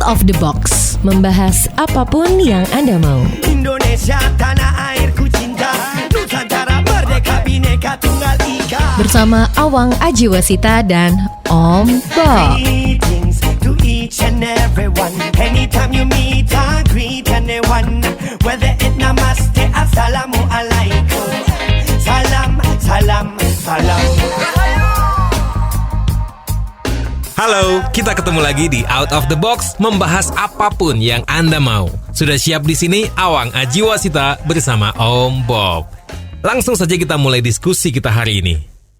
of the Box, membahas apapun yang Anda mau. Indonesia tanah airku cinta, Nusantara merdeka bhinneka tunggal ika. Bersama Awang Ajiwasita dan Om Bob. Greetings to each and everyone. Anytime you meet, I greet anyone. Whether it namaste, assalamu alaikum. Salam, salam, salam. Halo, kita ketemu lagi di Out of the Box, membahas apapun yang Anda mau. Sudah siap di sini Awang Ajiwasita bersama Om Bob. Langsung saja kita mulai diskusi kita hari ini.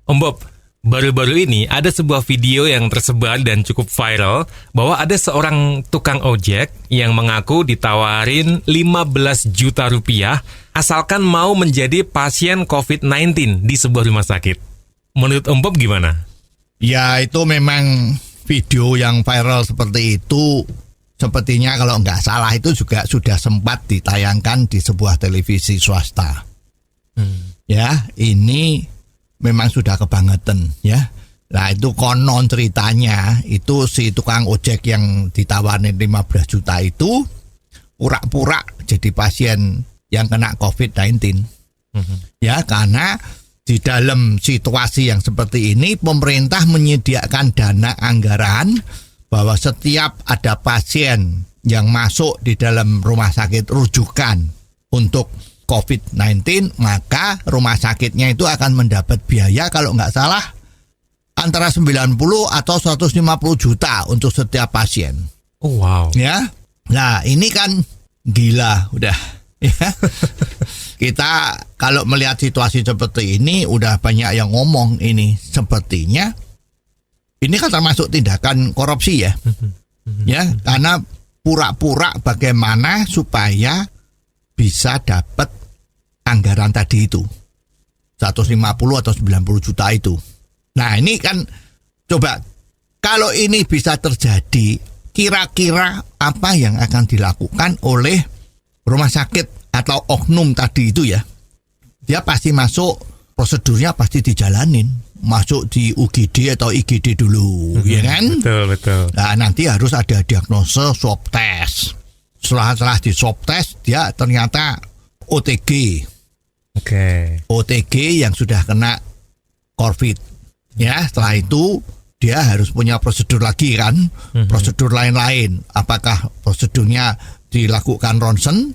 Om Bob, baru-baru ini ada sebuah video yang tersebar dan cukup viral bahwa ada seorang tukang ojek yang mengaku ditawarin 15 juta rupiah asalkan mau menjadi pasien COVID-19 di sebuah rumah sakit. Menurut Om Bob gimana? Ya, itu memang video yang viral seperti itu. Sepertinya kalau nggak salah itu juga sudah sempat ditayangkan di sebuah televisi swasta. Ya, ini memang sudah kebangetan ya. Nah, itu konon ceritanya itu si tukang ojek yang ditawarin 15 juta itu pura-pura jadi pasien yang kena COVID-19. Ya, karena di dalam situasi yang seperti ini, pemerintah menyediakan dana anggaran bahwa setiap ada pasien yang masuk di dalam rumah sakit rujukan untuk COVID-19, maka rumah sakitnya itu akan mendapat biaya kalau nggak salah antara 90 atau 150 juta untuk setiap pasien. Oh wow. Ya, nah ini kan gila udah. Ya. Kita kalau melihat situasi seperti ini udah banyak yang ngomong ini sepertinya ini kan termasuk tindakan korupsi ya. Ya, karena pura-pura bagaimana supaya bisa dapat anggaran tadi itu 150 atau 90 juta itu. Nah, ini kan coba kalau ini bisa terjadi, kira-kira apa yang akan dilakukan oleh rumah sakit atau oknum tadi itu ya? Dia pasti masuk, prosedurnya pasti dijalanin, masuk di UGD atau IGD dulu, ya kan? Betul. Nah, nanti harus ada diagnosa swab test. Setelah di swab test, dia ternyata OTG. Oke. OTG yang sudah kena COVID. Ya, setelah itu dia harus punya prosedur lagi kan, prosedur lain-lain. Apakah prosedurnya dilakukan ronsen,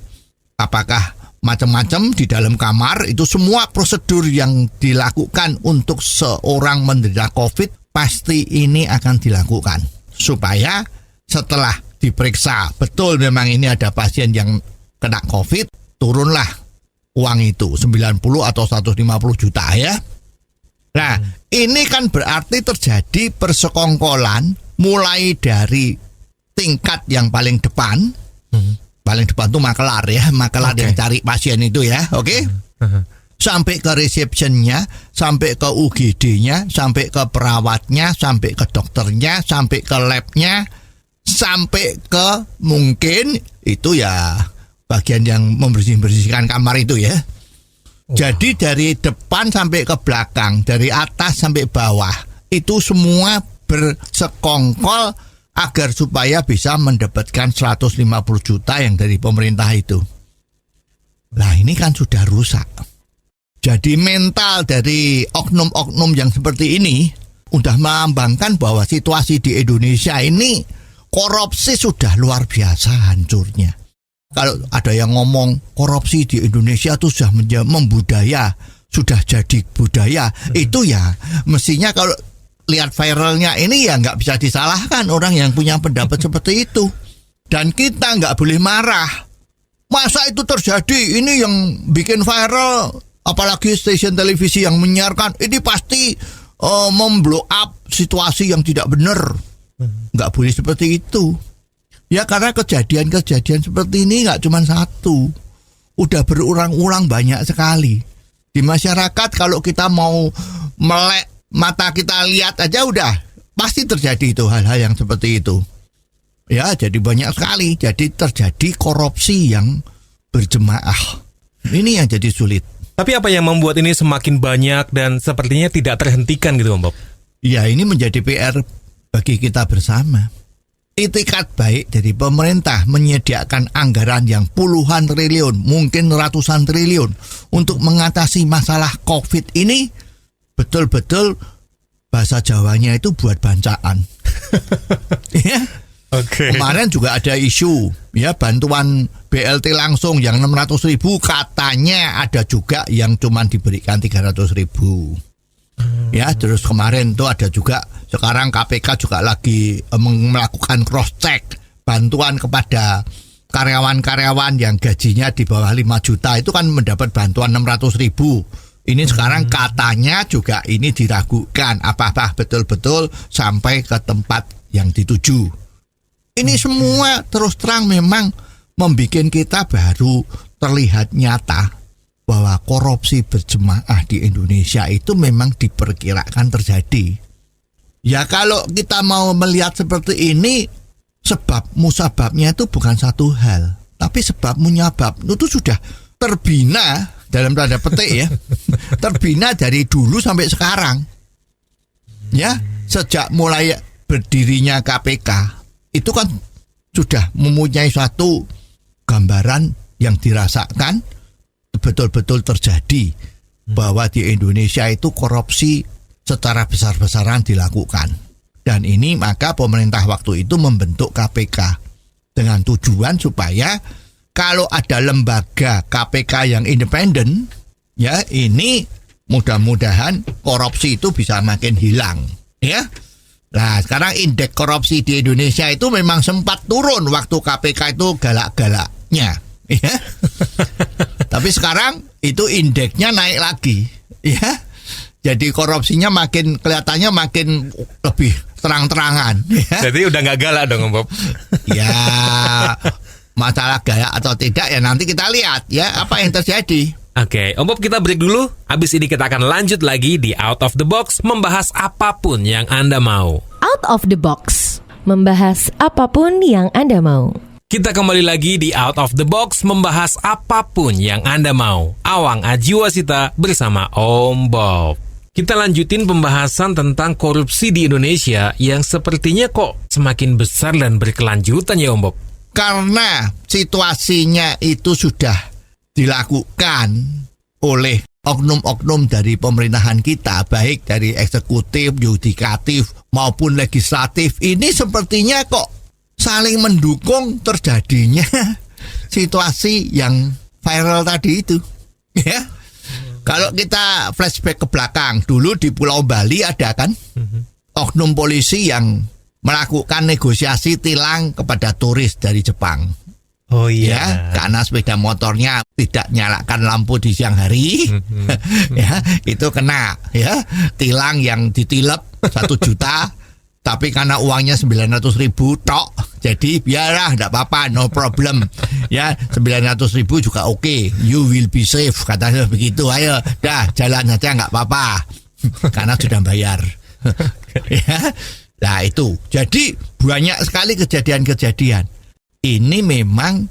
apakah macam-macam di dalam kamar, itu semua prosedur yang dilakukan untuk seorang menderita COVID pasti ini akan dilakukan supaya setelah diperiksa betul memang ini ada pasien yang kena COVID, turunlah uang itu 90 atau 150 juta ya. Nah, ini kan berarti terjadi persekongkolan mulai dari tingkat yang paling depan. Paling depan tuh makelar ya, makelar yang cari pasien itu ya, oke? Sampai ke resepsionnya, sampai ke UGD-nya, sampai ke perawatnya, sampai ke dokternya, sampai ke labnya, sampai ke mungkin itu ya bagian yang membersihkan kamar itu ya. Jadi dari depan sampai ke belakang, dari atas sampai bawah, itu semua bersekongkol agar supaya bisa mendapatkan 150 juta yang dari pemerintah itu. Nah, ini kan sudah rusak. Jadi mental dari oknum-oknum yang seperti ini udah melambangkan bahwa situasi di Indonesia ini korupsi sudah luar biasa hancurnya. Kalau ada yang ngomong korupsi di Indonesia itu sudah membudaya, sudah jadi budaya, itu ya mestinya kalau lihat viralnya ini ya nggak bisa disalahkan orang yang punya pendapat seperti itu. Dan kita nggak boleh marah. Masa itu terjadi, ini yang bikin viral, apalagi stasiun televisi yang menyiarkan, ini pasti memblow up situasi yang tidak benar. Nggak boleh seperti itu. Ya karena kejadian-kejadian seperti ini nggak cuma satu. Udah berulang-ulang banyak sekali. Di masyarakat kalau kita mau melek mata kita lihat aja udah pasti terjadi itu hal-hal yang seperti itu. Ya, jadi banyak sekali. Jadi terjadi korupsi yang berjemaah. Ini yang jadi sulit. Tapi apa yang membuat ini semakin banyak dan sepertinya tidak terhentikan gitu, Om Bob? Ya, ini menjadi PR bagi kita bersama. itikat baik dari pemerintah menyediakan anggaran yang puluhan triliun, mungkin ratusan triliun untuk mengatasi masalah COVID ini, betul-betul bahasa Jawanya itu buat bancaan. Ya. Kemarin juga ada isu ya bantuan BLT langsung yang 600.000, katanya ada juga yang cuma diberikan 300.000. Ya, terus kemarin tuh ada juga, sekarang KPK juga lagi melakukan cross check bantuan kepada karyawan-karyawan yang gajinya di bawah 5 juta itu kan mendapat bantuan 600.000. Ini sekarang katanya juga ini diragukan apakah betul-betul sampai ke tempat yang dituju. Ini semua terus terang memang membuat kita baru terlihat nyata bahwa korupsi berjemaah di Indonesia itu memang diperkirakan terjadi. Ya kalau kita mau melihat seperti ini, sebab musababnya itu bukan satu hal, tapi sebab munyabab itu sudah terbina dalam tanda petik ya, terbina dari dulu sampai sekarang. Ya, sejak mulai berdirinya KPK itu kan sudah mempunyai suatu gambaran yang dirasakan betul-betul terjadi bahwa di Indonesia itu korupsi secara besar-besaran dilakukan. Dan ini maka pemerintah waktu itu membentuk KPK dengan tujuan supaya kalau ada lembaga KPK yang independen, ya ini mudah-mudahan korupsi itu bisa makin hilang, ya. Nah, sekarang indeks korupsi di Indonesia itu memang sempat turun waktu KPK itu galak-galaknya, ya. Tapi sekarang itu indeksnya naik lagi, ya. Jadi korupsinya makin kelihatannya makin lebih terang-terangan, ya. Jadi udah nggak galak dong, Om Bob. Ya, masalah galak atau tidak ya nanti kita lihat ya apa yang terjadi. Oke, Om Bob kita break dulu. Habis ini kita akan lanjut lagi di Out of the Box membahas apapun yang Anda mau. Out of the Box, membahas apapun yang Anda mau. Kita kembali lagi di Out of the Box membahas apapun yang Anda mau. Awang Ajiwasita bersama Om Bob. Kita lanjutin pembahasan tentang korupsi di Indonesia yang sepertinya kok semakin besar dan berkelanjutan ya Om Bob. Karena situasinya itu sudah dilakukan oleh oknum-oknum dari pemerintahan kita, baik dari eksekutif, yudikatif maupun legislatif, ini sepertinya kok saling mendukung terjadinya situasi yang viral tadi itu, ya. Kalau kita flashback ke belakang, dulu di Pulau Bali ada kan oknum polisi yang melakukan negosiasi tilang kepada turis dari Jepang. Oh iya. Ya, karena sepeda motornya tidak nyalakan lampu di siang hari, ya itu kena ya tilang yang ditilep 1 juta. Tapi karena uangnya 900.000 tok, jadi biarlah, tidak apa-apa, no problem. Ya, 900.000 juga oke. You will be safe, katanya begitu. Ayo, dah jalan saja nggak apa-apa, karena sudah bayar. Ya, nah itu. Jadi banyak sekali kejadian-kejadian. Ini memang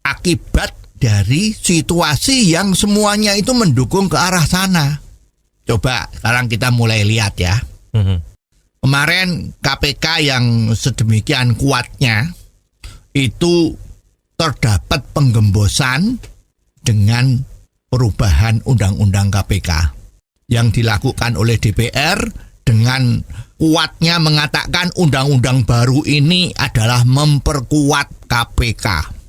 akibat dari situasi yang semuanya itu mendukung ke arah sana. Coba sekarang kita mulai lihat ya. Kemarin KPK yang sedemikian kuatnya itu terdapat penggembosan dengan perubahan undang-undang KPK yang dilakukan oleh DPR dengan kuatnya mengatakan undang-undang baru ini adalah memperkuat KPK.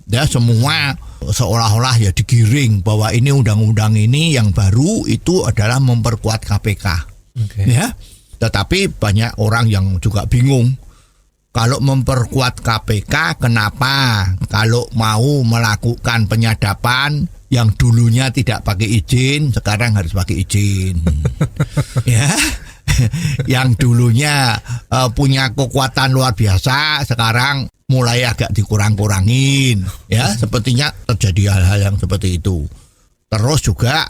Ya, semua seolah-olah ya digiring bahwa ini undang-undang ini yang baru itu adalah memperkuat KPK. Okay. Ya. Tetapi banyak orang yang juga bingung. Kalau memperkuat KPK, kenapa kalau mau melakukan penyadapan yang dulunya tidak pakai izin, sekarang harus pakai izin? Ya, yang dulunya punya kekuatan luar biasa, sekarang mulai agak dikurang-kurangin. Ya, sepertinya terjadi hal-hal yang seperti itu. Terus juga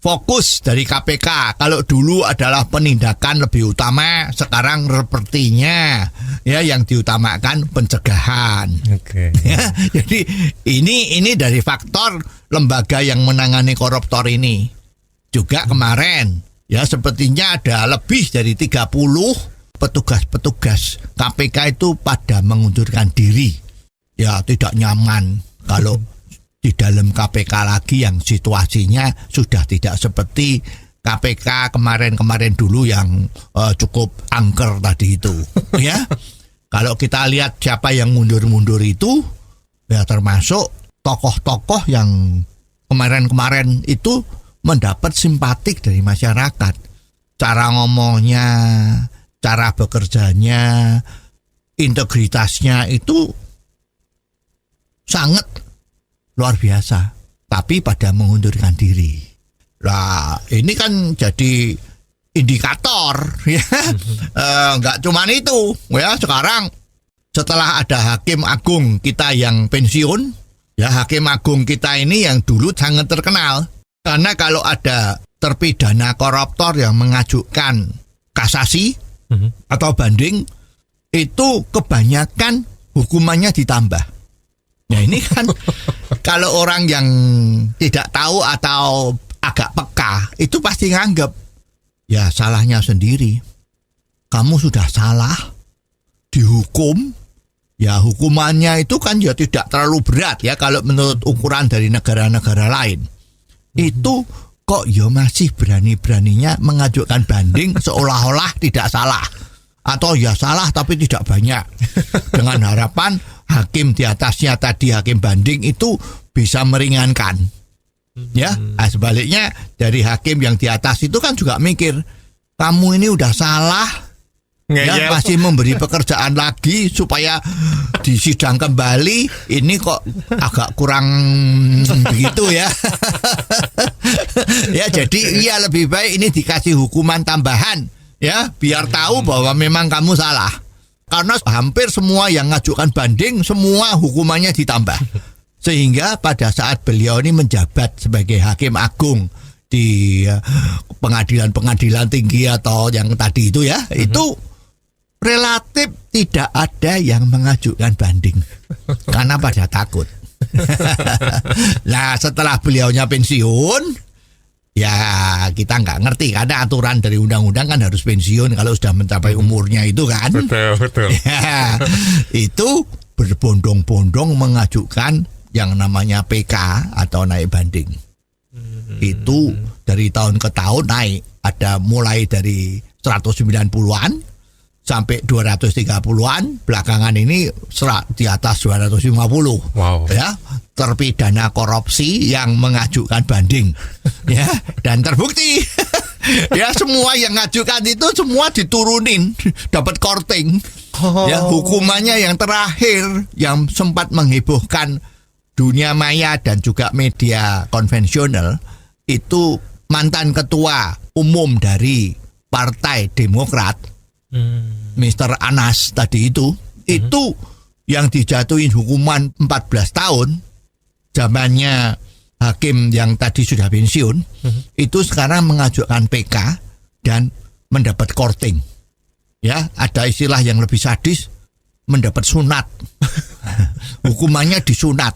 fokus dari KPK, kalau dulu adalah penindakan lebih utama, sekarang sepertinya ya yang diutamakan pencegahan. Oke. Ya, jadi ini dari faktor lembaga yang menangani koruptor ini. Juga kemarin ya sepertinya ada lebih dari 30 petugas-petugas KPK itu pada mengundurkan diri. Ya tidak nyaman kalau di dalam KPK lagi yang situasinya sudah tidak seperti KPK kemarin-kemarin dulu yang cukup angker tadi itu. Ya, kalau kita lihat siapa yang mundur-mundur itu, ya termasuk tokoh-tokoh yang kemarin-kemarin itu mendapat simpatik dari masyarakat. Cara ngomongnya, cara bekerjanya, integritasnya itu sangat luar biasa. Tapi pada mengundurkan diri. Nah, ini kan jadi indikator ya. Nggak cuma itu ya. Sekarang setelah ada hakim agung kita yang pensiun, ya hakim agung kita ini yang dulu sangat terkenal. Karena kalau ada terpidana koruptor yang mengajukan kasasi atau banding, itu kebanyakan hukumannya ditambah. Nah ini kan kalau orang yang tidak tahu atau agak peka itu pasti nganggap ya salahnya sendiri. Kamu sudah salah, dihukum, ya hukumannya itu kan ya tidak terlalu berat ya kalau menurut ukuran dari negara-negara lain. Itu kok ya masih berani-beraninya mengajukan banding seolah-olah tidak salah. Atau ya salah tapi tidak banyak. Dengan harapan hakim di atasnya tadi, hakim banding itu bisa meringankan. Ya, sebaliknya dari hakim yang di atas itu kan juga mikir, kamu ini udah salah, ya masih memberi pekerjaan lagi supaya disidang kembali. Ini kok agak kurang begitu ya. Ya jadi iya lebih baik ini dikasih hukuman tambahan ya, biar tahu bahwa memang kamu salah. Karena hampir semua yang ngajukan banding semua hukumannya ditambah. Sehingga pada saat beliau ini menjabat sebagai hakim agung di pengadilan-pengadilan tinggi atau yang tadi itu ya, itu relatif tidak ada yang mengajukan banding karena pada takut. Nah setelah beliaunya pensiun, ya kita nggak ngerti karena aturan dari undang-undang kan harus pensiun kalau sudah mencapai umurnya itu kan. Betul. Ya, itu berbondong-bondong mengajukan yang namanya PK atau naik banding. Itu dari tahun ke tahun naik. Ada mulai dari 190-an sampai 230-an. Belakangan ini di atas 250. Wow. Ya, terpidana korupsi yang mengajukan banding. Ya, dan terbukti. Ya, semua yang ngajukan itu semua diturunin, dapat korting. Ya, hukumannya yang terakhir yang sempat menghebohkan dunia maya dan juga media konvensional itu mantan ketua umum dari Partai Demokrat, Mr. Anas tadi itu yang dijatuhin hukuman 14 tahun zamannya hakim yang tadi sudah pensiun, itu sekarang mengajukan PK dan mendapat korting. Ya, ada istilah yang lebih sadis, mendapat sunat. Hukumannya disunat.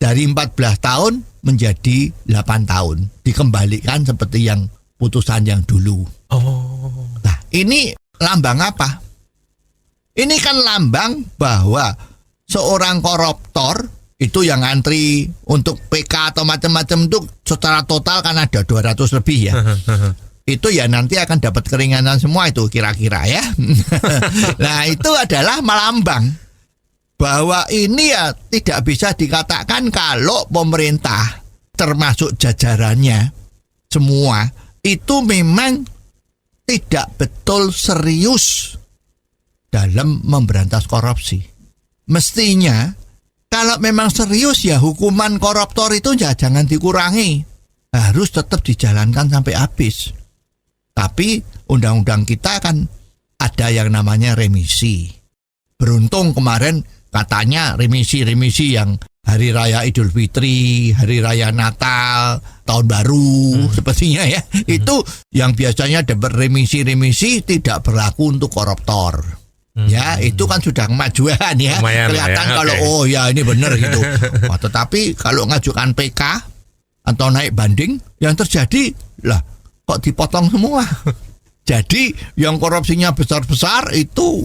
Dari 14 tahun menjadi 8 tahun. Dikembalikan seperti yang putusan yang dulu. Nah, ini lambang apa? Ini kan lambang bahwa seorang koruptor itu yang antri untuk PK atau macam-macam itu secara total kan ada 200 lebih ya. Itu ya nanti akan dapat keringanan semua itu kira-kira ya. Nah, itu adalah melambang bahwa ini ya tidak bisa dikatakan kalau pemerintah termasuk jajarannya semua itu memang tidak betul serius dalam memberantas korupsi. Mestinya kalau memang serius ya hukuman koruptor itu ya jangan dikurangi, harus tetap dijalankan sampai habis. Tapi undang-undang kita kan ada yang namanya remisi. Beruntung kemarin katanya remisi yang Hari Raya Idul Fitri, Hari Raya Natal, Tahun Baru sepertinya ya. Itu yang biasanya dapat remisi tidak berlaku untuk koruptor. Ya, itu kan sudah kemajuan ya. Lumayan kelihatan ya, kalau oh ya ini benar gitu. Tetapi kalau ngajukan PK atau naik banding yang terjadi lah kok dipotong semua. Jadi yang korupsinya besar-besar itu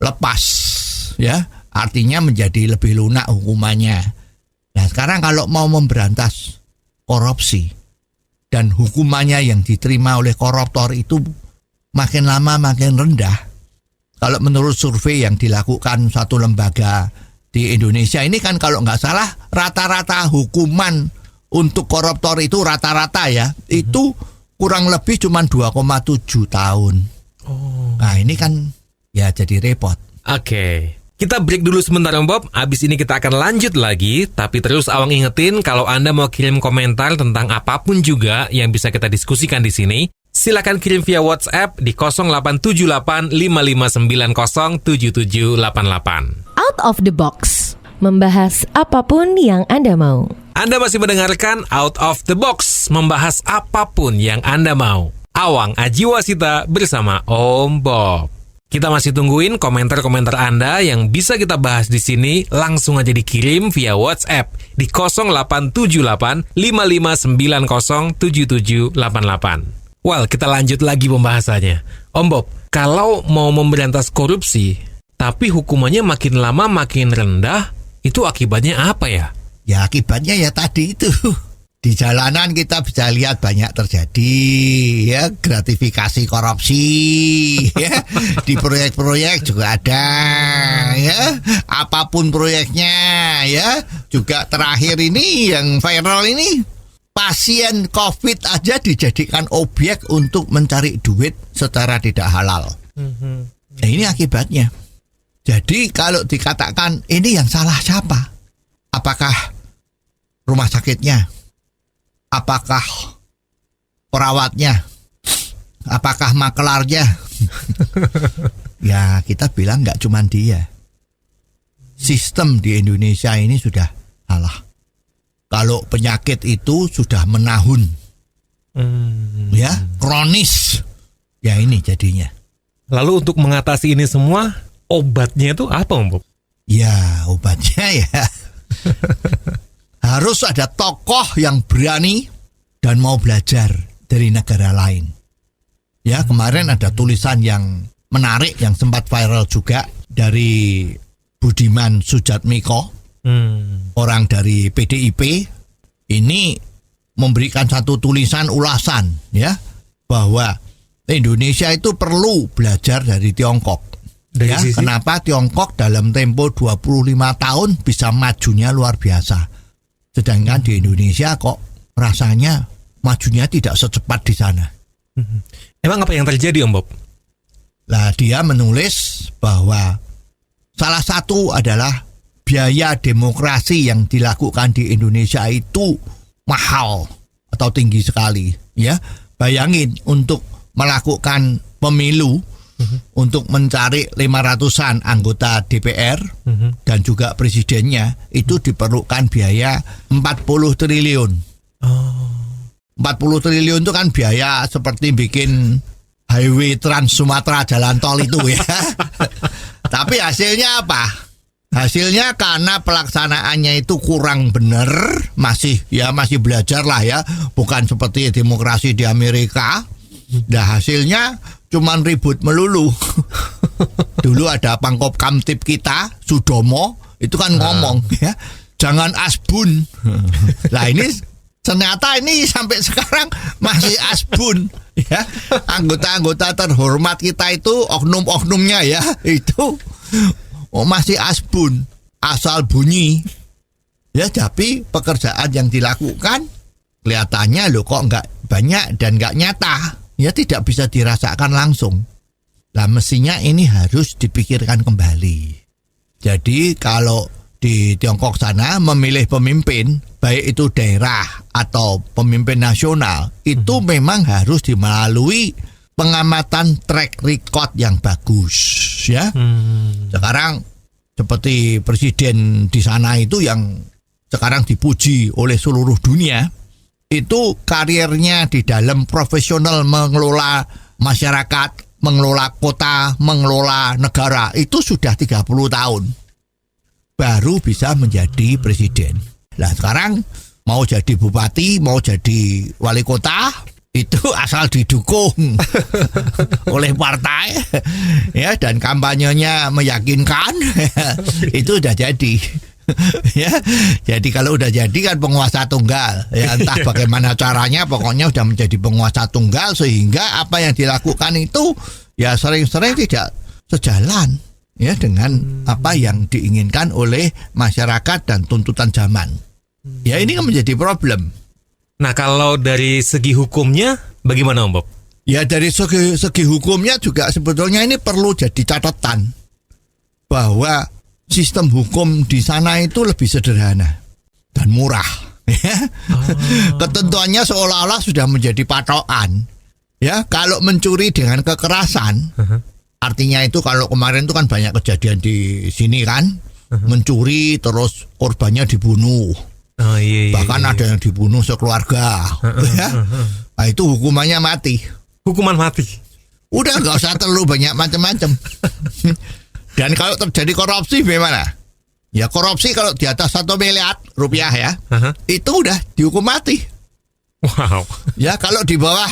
lepas, ya, artinya menjadi lebih lunak hukumannya. Nah sekarang kalau mau memberantas korupsi dan hukumannya yang diterima oleh koruptor itu makin lama makin rendah. Kalau menurut survei yang dilakukan satu lembaga di Indonesia ini kan kalau nggak salah rata-rata hukuman untuk koruptor itu rata-rata ya itu kurang lebih cuma 2,7 tahun. Nah ini kan ya jadi repot. Oke. Kita break dulu sebentar Om Bob, abis ini kita akan lanjut lagi. Tapi terus Awang ingetin kalau Anda mau kirim komentar tentang apapun juga yang bisa kita diskusikan di sini, silakan kirim via WhatsApp di 087855907788. Out of the Box, membahas apapun yang Anda mau. Anda masih mendengarkan Out of the Box, membahas apapun yang Anda mau. Awang Ajiwasita bersama Om Bob. Kita masih tungguin komentar-komentar Anda yang bisa kita bahas di sini. Langsung aja dikirim via WhatsApp di 087855907788. Well, kita lanjut lagi pembahasannya. Om Bob, kalau mau memberantas korupsi, tapi hukumannya makin lama makin rendah, itu akibatnya apa ya? Ya akibatnya ya tadi itu. Di jalanan kita bisa lihat banyak terjadi ya gratifikasi korupsi ya. Di proyek-proyek juga ada ya. Apapun proyeknya ya. Juga terakhir ini yang viral ini pasien COVID aja dijadikan objek untuk mencari duit secara tidak halal. Nah ini akibatnya. Jadi kalau dikatakan ini yang salah siapa? Apakah rumah sakitnya? Apakah perawatnya? Apakah makelarnya? Ya kita bilang nggak cuma dia. Sistem di Indonesia ini sudah salah. Kalau penyakit itu sudah menahun, ya kronis, ya ini jadinya. Lalu untuk mengatasi ini semua, obatnya itu apa Om Bob? Ya obatnya ya harus ada tokoh yang berani dan mau belajar dari negara lain. Ya kemarin ada tulisan yang menarik yang sempat viral juga dari Budiman Sujatmiko, orang dari PDIP. Ini memberikan satu tulisan ulasan ya bahwa Indonesia itu perlu belajar dari Tiongkok. Ya, kenapa Tiongkok dalam tempo 25 tahun bisa majunya luar biasa. Sedangkan di Indonesia kok rasanya majunya tidak secepat di sana. Emang apa yang terjadi Om Bob? Lah dia menulis bahwa salah satu adalah biaya demokrasi yang dilakukan di Indonesia itu mahal atau tinggi sekali. Ya, bayangin untuk melakukan pemilu untuk mencari 500-an anggota DPR dan juga presidennya itu diperlukan biaya 40 triliun. 40 triliun itu kan biaya seperti bikin highway Trans Sumatera jalan tol itu ya. Tapi hasilnya apa? Hasilnya karena pelaksanaannya itu kurang benar, masih belajar lah ya, bukan seperti demokrasi di Amerika. Nah hasilnya cuman ribut melulu. Dulu ada Pangkop Kamtip kita, Sudomo, itu kan ngomong ya, jangan asbun. Lah ini ternyata ini sampai sekarang masih asbun ya. Anggota-anggota terhormat kita itu oknum-oknumnya ya, itu masih asbun, asal bunyi. Ya tapi pekerjaan yang dilakukan kelihatannya loh kok nggak banyak dan nggak nyata. Ya tidak bisa dirasakan langsung. Nah mestinya ini harus dipikirkan kembali. Jadi kalau di Tiongkok sana memilih pemimpin, baik itu daerah atau pemimpin nasional, itu memang harus dimelalui pengamatan track record yang bagus. Ya, sekarang seperti presiden di sana itu yang sekarang dipuji oleh seluruh dunia. Itu karirnya di dalam profesional mengelola masyarakat, mengelola kota, mengelola negara itu sudah 30 tahun baru bisa menjadi presiden. Nah sekarang mau jadi bupati, mau jadi wali kota, itu asal didukung oleh partai ya dan kampanyenya meyakinkan itu udah jadi. Ya, jadi kalau udah jadi kan penguasa tunggal ya entah bagaimana caranya pokoknya udah menjadi penguasa tunggal sehingga apa yang dilakukan itu ya sering-sering tidak sejalan ya dengan apa yang diinginkan oleh masyarakat dan tuntutan zaman. Ya ini kan menjadi problem. Nah, kalau dari segi hukumnya bagaimana Om Bob? Ya dari segi hukumnya juga sebetulnya ini perlu jadi catatan bahwa sistem hukum di sana itu lebih sederhana dan murah. Ketentuannya seolah-olah sudah menjadi patokan. Ya, kalau mencuri dengan kekerasan, artinya itu kalau kemarin itu kan banyak kejadian di sini kan, mencuri terus korbannya dibunuh. Oh, iya. Bahkan ada yang dibunuh sekeluarga. Ya. Nah, itu hukumannya mati. Hukuman mati. Udah nggak usah terlalu banyak macam-macam. Dan kalau terjadi korupsi bagaimana? Ya korupsi kalau di atas 1 miliar rupiah ya, itu udah dihukum mati. Wow. Ya kalau di bawah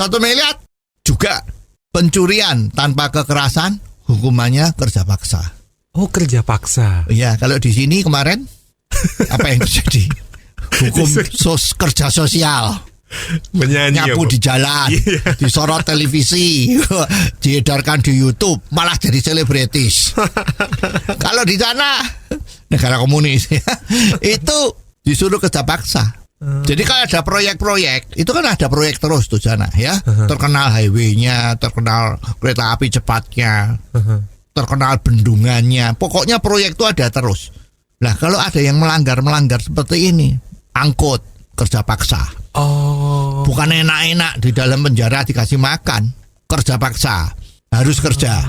1 miliar juga pencurian tanpa kekerasan hukumannya kerja paksa. Oh, kerja paksa. Ya kalau di sini kemarin apa yang terjadi? Hukum kerja sosial. Menyanyi nyapu di jalan, disorot televisi, diedarkan di YouTube, malah jadi selebritis. Kalau di sana negara komunis itu disuruh kerja paksa. Jadi kalau ada proyek-proyek, itu kan ada proyek terus tuh sana ya. Terkenal highway-nya, terkenal kereta api cepatnya, terkenal bendungannya. Pokoknya proyek itu ada terus. Nah kalau ada yang melanggar seperti ini, angkut kerja paksa. Oh. Bukan enak-enak di dalam penjara dikasih makan, kerja paksa, harus kerja.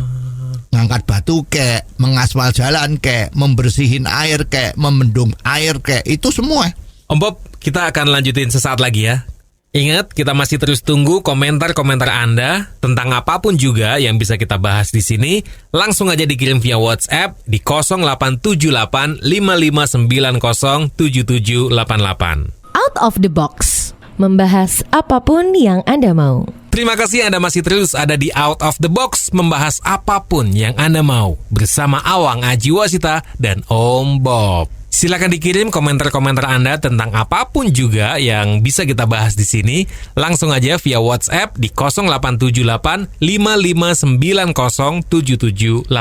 Ngangkat batu kek, mengaspal jalan kek, membersihin air kek, membendung air kek, itu semua. Om Bob, kita akan lanjutin sesaat lagi ya. Ingat, kita masih terus tunggu komentar-komentar Anda tentang apapun juga yang bisa kita bahas di sini. Langsung aja dikirim via WhatsApp di 0878 5590 7788. Out of the box. Membahas apapun yang Anda mau. Terima kasih Anda masih terus ada di Out of the Box, membahas apapun yang Anda mau bersama Awang Ajiwasita dan Om Bob. Silakan dikirim komentar-komentar Anda tentang apapun juga yang bisa kita bahas di sini. Langsung aja via WhatsApp di 0878 5590 7788.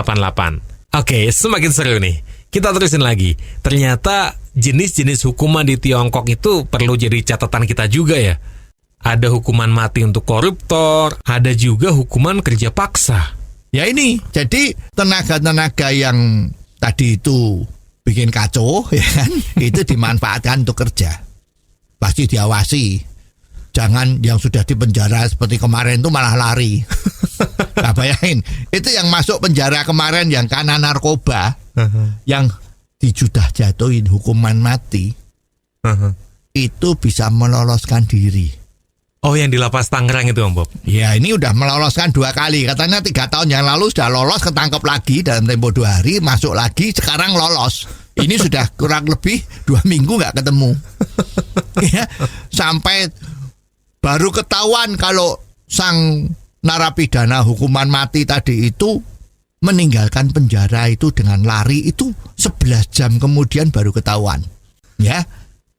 Oke, semakin seru nih. Kita terusin lagi. Ternyata jenis-jenis hukuman di Tiongkok itu perlu jadi catatan kita juga ya. Ada hukuman mati untuk koruptor, ada juga hukuman kerja paksa. Ya ini, jadi tenaga-tenaga yang tadi itu bikin kacau, ya kan, itu dimanfaatkan untuk kerja. Pasti diawasi. Jangan yang sudah di penjara seperti kemarin itu malah lari. Nah, bayangin, itu yang masuk penjara kemarin yang kena narkoba, yang sudah jatuhin hukuman mati, itu bisa meloloskan diri. Oh, yang di lapas Tangerang itu Om Bob? Ya, ini udah meloloskan 2 kali. Katanya 3 tahun yang lalu sudah lolos, ketangkep lagi dalam tempo 2 hari, masuk lagi, sekarang lolos. Ini sudah kurang lebih 2 minggu nggak ketemu. Ya, sampai baru ketahuan kalau sang narapidana hukuman mati tadi itu meninggalkan penjara itu dengan lari itu 11 jam kemudian baru ketahuan. Ya,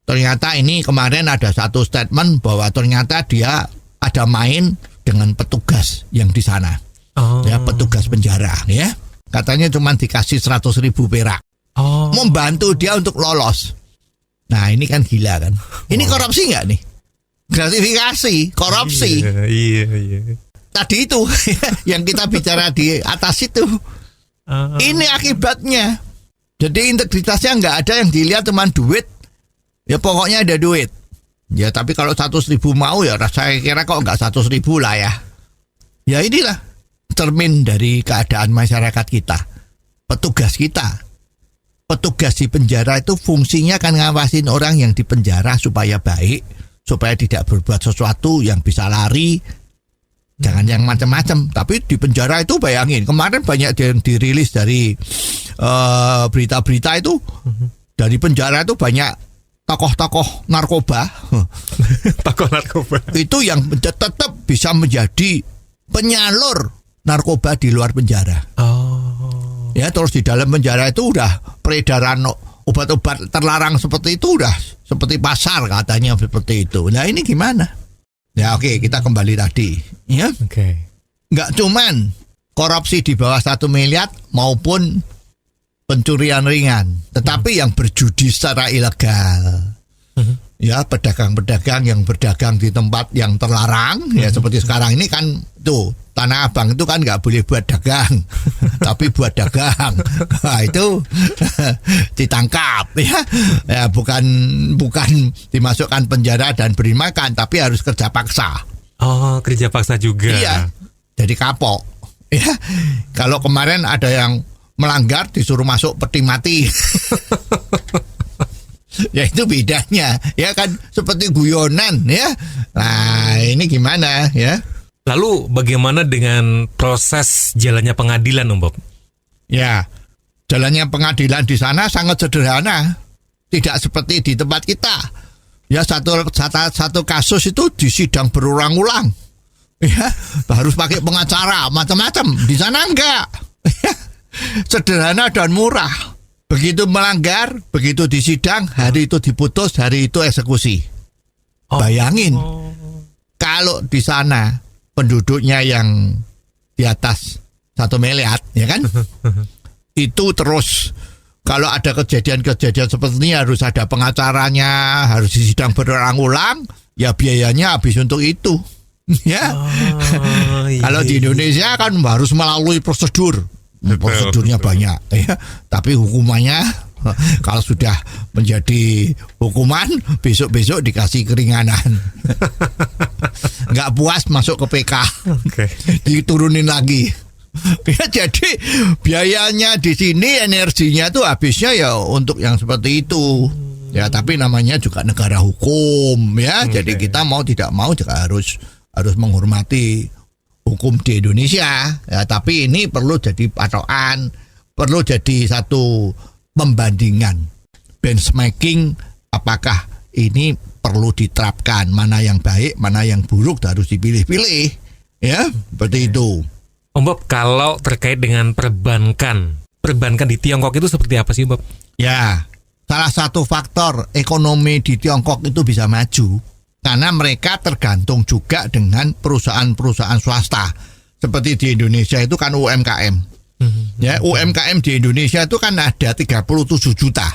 ternyata ini kemarin ada satu statement bahwa ternyata dia ada main dengan petugas yang di sana. Ya, petugas penjara ya. Katanya cuma dikasih 100.000 perak. Membantu dia untuk lolos. Nah, ini kan gila kan. Ini korupsi nggak nih? Gratifikasi, korupsi. Iya. Tadi itu yang kita bicara di atas itu. Ini akibatnya. Jadi integritasnya nggak ada, yang dilihat cuma duit. Ya pokoknya ada duit. Ya tapi kalau 100.000 mau ya saya kira kok nggak 100.000 lah ya. Ya inilah cermin dari keadaan masyarakat kita. Petugas kita. Petugas di penjara itu fungsinya kan ngawasin orang yang di penjara supaya baik, supaya tidak berbuat sesuatu yang bisa lari. Jangan yang macam-macam. Tapi di penjara itu bayangin, kemarin banyak yang dirilis dari berita-berita itu. Dari penjara itu banyak tokoh-tokoh narkoba Tokoh narkoba. itu yang tetap bisa menjadi penyalur narkoba di luar penjara. Oh. Ya, terus di dalam penjara itu udah peredaran obat-obat terlarang seperti itu udah seperti pasar katanya seperti itu. Nah ini gimana? Ya oke, kita kembali tadi. Ya, Oke. nggak cuman korupsi di bawah 1 miliar maupun pencurian ringan, tetapi yang berjudi secara ilegal. Ya, pedagang-pedagang yang berdagang di tempat yang terlarang, ya seperti sekarang ini kan tuh Tanah Abang itu kan nggak boleh buat dagang, tapi buat dagang. Nah, itu ditangkap ya. Ya bukan dimasukkan penjara dan beri makan, tapi harus kerja paksa. Oh, kerja paksa juga. Iya, jadi kapok. Ya, kalau kemarin ada yang melanggar disuruh masuk peti mati. Ya itu bedanya, ya kan seperti guyonan ya. Nah ini gimana ya? Lalu bagaimana dengan proses jalannya pengadilan, Om Bob? Ya, jalannya pengadilan di sana sangat sederhana, tidak seperti di tempat kita. Ya satu kasus itu disidang berulang-ulang. Ya, harus pakai pengacara macam-macam. Di sana enggak. Ya, sederhana dan murah. Begitu melanggar, begitu disidang, hari itu diputus, hari itu eksekusi. Bayangin, kalau di sana penduduknya yang di atas 1 miliar, ya kan? Itu terus kalau ada kejadian-kejadian seperti ini harus ada pengacaranya, harus disidang berulang-ulang, ya biayanya habis untuk itu. Ya, kalau di Indonesia kan harus melalui prosedur. Prosedurnya banyak ya, tapi hukumannya kalau sudah menjadi hukuman besok-besok dikasih keringanan. Nggak puas masuk ke PK. Diturunin lagi. Ya, jadi biayanya di sini energinya tuh habisnya ya untuk yang seperti itu. Ya tapi namanya juga negara hukum ya. Jadi kita mau tidak mau juga harus menghormati hukum di Indonesia, ya, tapi ini perlu jadi patokan, perlu jadi satu pembandingan, benchmarking, apakah ini perlu diterapkan, mana yang baik, mana yang buruk harus dipilih-pilih, ya, seperti itu. Om Bob, kalau terkait dengan perbankan di Tiongkok itu seperti apa sih, Bob? Ya, salah satu faktor ekonomi di Tiongkok itu bisa maju karena mereka tergantung juga dengan perusahaan-perusahaan swasta. Seperti di Indonesia itu kan UMKM. Ya, UMKM di Indonesia itu kan ada 37 juta.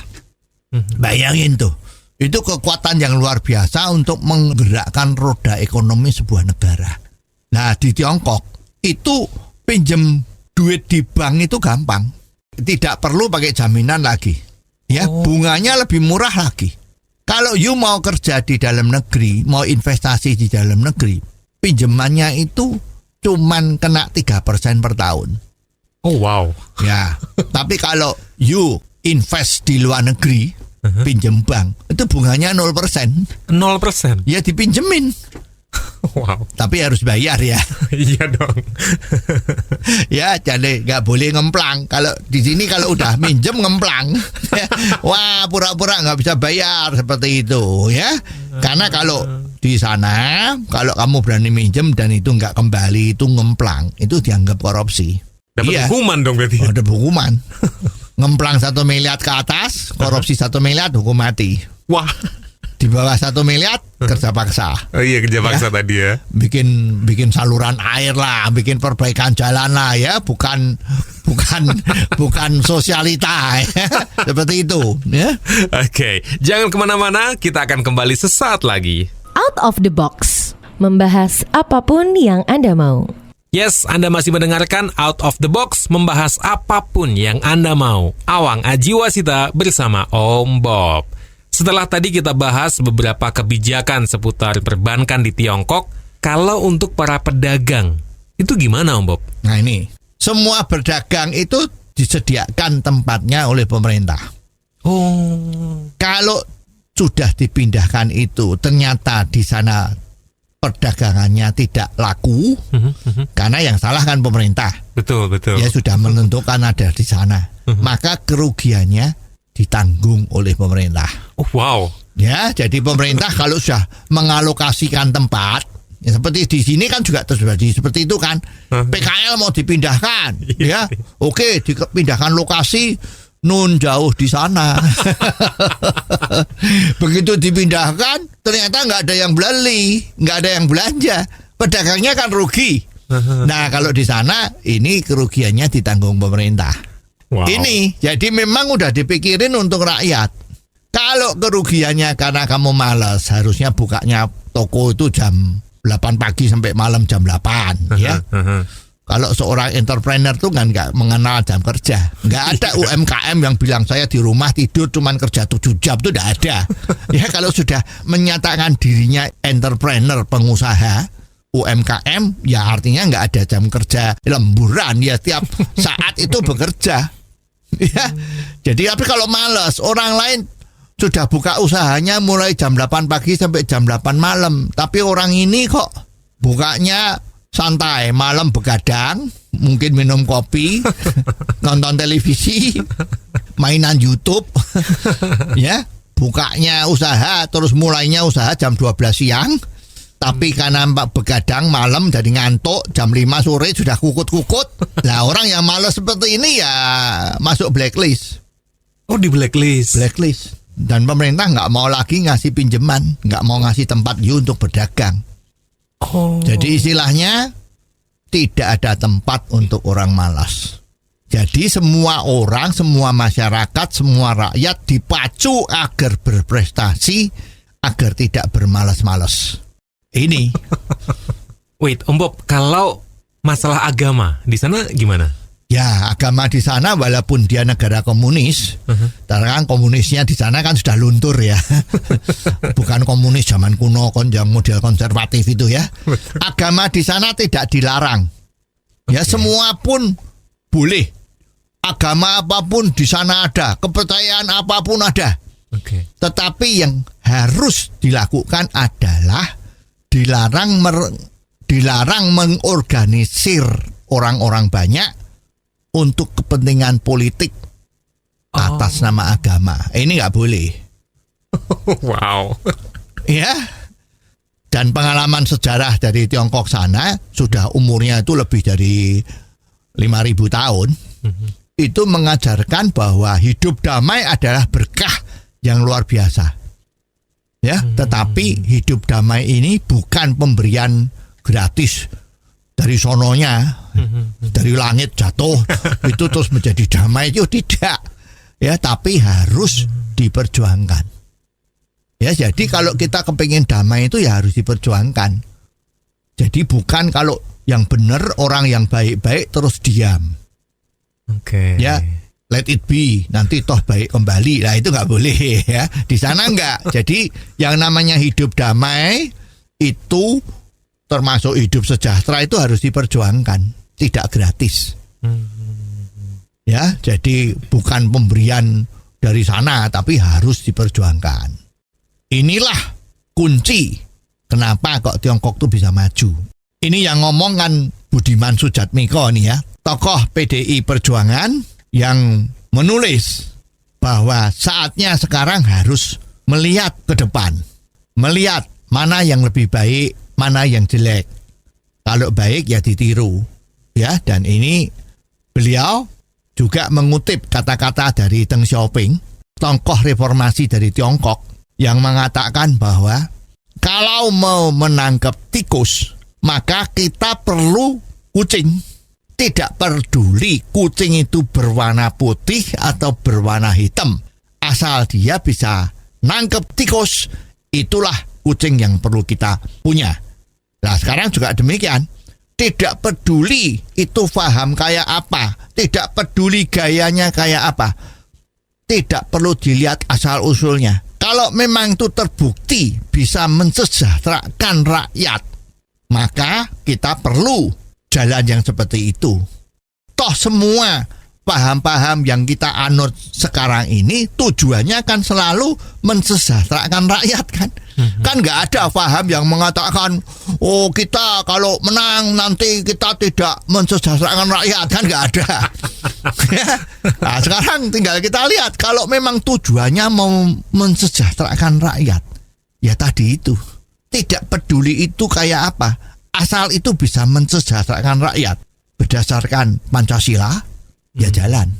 Bayangin tuh. Itu kekuatan yang luar biasa untuk menggerakkan roda ekonomi sebuah negara. Nah, di Tiongkok itu pinjem duit di bank itu gampang. Tidak perlu pakai jaminan lagi. Ya, bunganya lebih murah lagi. Kalau you mau kerja di dalam negeri, mau investasi di dalam negeri, pinjamannya itu cuman kena 3% per tahun. Oh wow. Ya, tapi kalau you invest di luar negeri, pinjem bank, itu bunganya 0%. 0%? Ya dipinjemin. Wow. Tapi harus bayar ya. Iya dong. Ya, jadi nggak boleh ngemplang. Kalau di sini kalau udah minjem ngemplang, wah pura-pura nggak bisa bayar seperti itu ya. Karena kalau di sana, kalau kamu berani minjem dan itu nggak kembali, itu ngemplang, itu dianggap korupsi. Dapat hukuman dong berarti. Oh, ada hukuman. Ngemplang 1 miliar ke atas, korupsi 1 miliar, hukum mati. Wah. Di bawah 1 miliar kerja paksa. Oh iya, kerja paksa ya? Tadi ya. Bikin saluran air lah, bikin perbaikan jalan lah ya, bukan sosialita ya. Seperti itu ya. Oke, jangan kemana-mana, kita akan kembali sesaat lagi. Out of the Box, membahas apapun yang Anda mau. Yes, Anda masih mendengarkan Out of the Box, membahas apapun yang Anda mau. Awang Ajiwasita bersama Om Bob. Setelah tadi kita bahas beberapa kebijakan seputar perbankan di Tiongkok, kalau untuk para pedagang, itu gimana Om Bob? Nah ini, semua berdagang itu disediakan tempatnya oleh pemerintah. Oh. Kalau sudah dipindahkan itu, ternyata di sana perdagangannya tidak laku, karena yang salah kan pemerintah. Betul. Ya sudah menentukan ada di sana. Maka kerugiannya ditanggung oleh pemerintah. Oh, wow. Ya, jadi pemerintah kalau sudah mengalokasikan tempat, ya seperti di sini kan juga terjadi seperti itu kan. PKL mau dipindahkan, ya, oke, dipindahkan lokasi nun jauh di sana. Begitu dipindahkan, ternyata nggak ada yang beli, nggak ada yang belanja, pedagangnya kan rugi. Nah, kalau di sana ini kerugiannya ditanggung pemerintah. Wow. Ini jadi memang udah dipikirin untuk rakyat. Kalau kerugiannya karena kamu malas, harusnya bukanya toko itu jam 8 pagi sampai malam jam 8, ya. Kalau seorang entrepreneur tuh kan nggak mengenal jam kerja. Nggak ada UMKM yang bilang saya di rumah tidur cuman kerja 7 jam, tuh nggak ada. Ya, kalau sudah menyatakan dirinya entrepreneur, pengusaha, UMKM, ya artinya nggak ada jam kerja lemburan, ya tiap saat itu bekerja. Ya, jadi tapi kalau malas, orang lain sudah buka usahanya mulai jam 8 pagi sampai jam 8 malam. Tapi orang ini kok bukanya santai, malam begadang, mungkin minum kopi, nonton televisi, mainan YouTube. Ya, bukanya usaha, terus mulainya usaha jam 12 siang. Tapi karena begadang malam jadi ngantuk, jam 5 sore sudah kukut-kukut. Nah, orang yang malas seperti ini ya masuk blacklist. Oh, di blacklist. Blacklist. Dan pemerintah nggak mau lagi ngasih pinjaman, nggak mau ngasih tempat you untuk berdagang. Oh. Jadi istilahnya tidak ada tempat untuk orang malas. Jadi semua orang, semua masyarakat, semua rakyat dipacu agar berprestasi, agar tidak bermalas-malas. Ini. Wait, Om Bob, kalau masalah agama di sana gimana? Ya, agama di sana walaupun dia negara komunis, karena komunisnya di sana kan sudah luntur ya. Bukan komunis zaman kuno yang model konservatif itu ya. Agama di sana tidak dilarang. Ya, semua pun boleh. Agama apapun di sana ada, kepercayaan apapun ada. Tetapi yang harus dilakukan adalah dilarang mengorganisir orang-orang banyak untuk kepentingan politik atas nama agama. Ini nggak boleh. Wow. Ya. Dan pengalaman sejarah dari Tiongkok sana sudah umurnya itu lebih dari 5.000 tahun. Itu mengajarkan bahwa hidup damai adalah berkah yang luar biasa. Ya, tetapi hidup damai ini bukan pemberian gratis dari sononya, dari langit jatuh itu terus menjadi damai, itu tidak. Ya, tapi harus diperjuangkan. Ya, jadi kalau kita kepingin damai itu ya harus diperjuangkan. Jadi bukan kalau yang benar orang yang baik-baik terus diam. Ya, let it be, nanti toh baik kembali. Nah, itu nggak boleh ya. Di sana nggak. Jadi yang namanya hidup damai itu termasuk hidup sejahtera itu harus diperjuangkan, tidak gratis. Ya, jadi bukan pemberian dari sana, tapi harus diperjuangkan. Inilah kunci kenapa kok Tiongkok tuh bisa maju. Ini yang ngomong kan Budiman Sujatmiko nih ya, tokoh PDI Perjuangan yang menulis bahwa saatnya sekarang harus melihat ke depan, melihat mana yang lebih baik, mana yang jelek. Kalau baik ya ditiru. Ya, dan ini beliau juga mengutip kata-kata dari Deng Xiaoping, tokoh reformasi dari Tiongkok, yang mengatakan bahwa kalau mau menangkap tikus, maka kita perlu kucing. Tidak peduli kucing itu berwarna putih atau berwarna hitam. Asal dia bisa nangkep tikus, itulah kucing yang perlu kita punya. Nah, sekarang juga demikian. Tidak peduli itu paham kayak apa, tidak peduli gayanya kayak apa, tidak perlu dilihat asal-usulnya. Kalau memang itu terbukti bisa mensejahterakan rakyat, maka kita perlu jalan yang seperti itu. Toh semua paham-paham yang kita anut sekarang ini tujuannya kan selalu mensejahterakan rakyat kan. Kan nggak ada paham yang mengatakan, oh kita kalau menang nanti kita tidak mensejahterakan rakyat, kan nggak ada. Ya. Nah, sekarang tinggal kita lihat kalau memang tujuannya mau mensejahterakan rakyat, ya tadi itu tidak peduli itu kayak apa, asal itu bisa mensejahterakan rakyat berdasarkan Pancasila, ya jalan.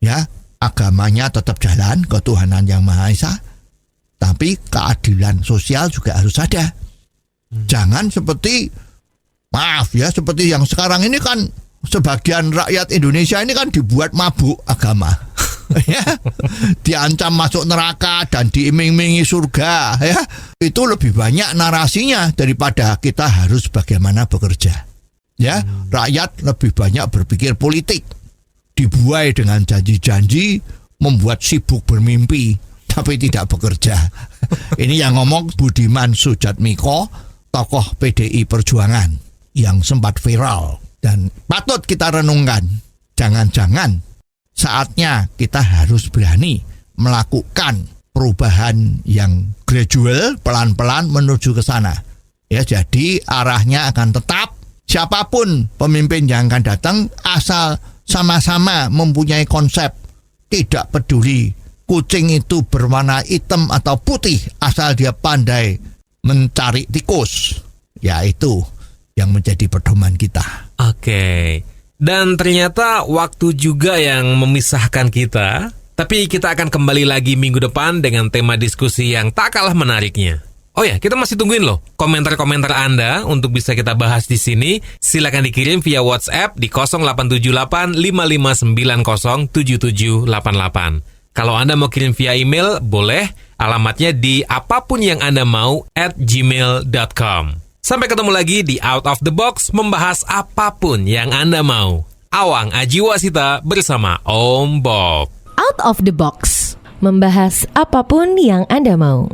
Ya, agamanya tetap jalan, ketuhanan yang Maha Esa, tapi keadilan sosial juga harus ada. Jangan seperti, maaf ya, seperti yang sekarang ini kan sebagian rakyat Indonesia ini kan dibuat mabuk agama. Ya, diancam masuk neraka dan diiming-imingi surga, ya. Itu lebih banyak narasinya daripada kita harus bagaimana bekerja. Ya, rakyat lebih banyak berpikir politik, dibuai dengan janji-janji, membuat sibuk bermimpi tapi tidak bekerja. Ini yang ngomong Budiman Sujatmiko, tokoh PDI Perjuangan yang sempat viral. Dan patut kita renungkan, jangan-jangan saatnya kita harus berani melakukan perubahan yang gradual, pelan-pelan menuju ke sana. Ya, jadi arahnya akan tetap, siapapun pemimpin yang akan datang, asal sama-sama mempunyai konsep, tidak peduli kucing itu berwarna hitam atau putih, asal dia pandai mencari tikus. Ya, itu yang menjadi pedoman kita. Oke. Dan ternyata waktu juga yang memisahkan kita. Tapi kita akan kembali lagi minggu depan dengan tema diskusi yang tak kalah menariknya. Oh ya, kita masih tungguin loh komentar-komentar Anda untuk bisa kita bahas di sini. Silakan dikirim via WhatsApp di 0878 5590 7788. Kalau Anda mau kirim via email, boleh. Alamatnya di apapun yang Anda mau @gmail.com. Sampai ketemu lagi di Out of the Box, membahas apapun yang Anda mau. Awang Ajiwasita bersama Om Bob. Out of the Box, membahas apapun yang Anda mau.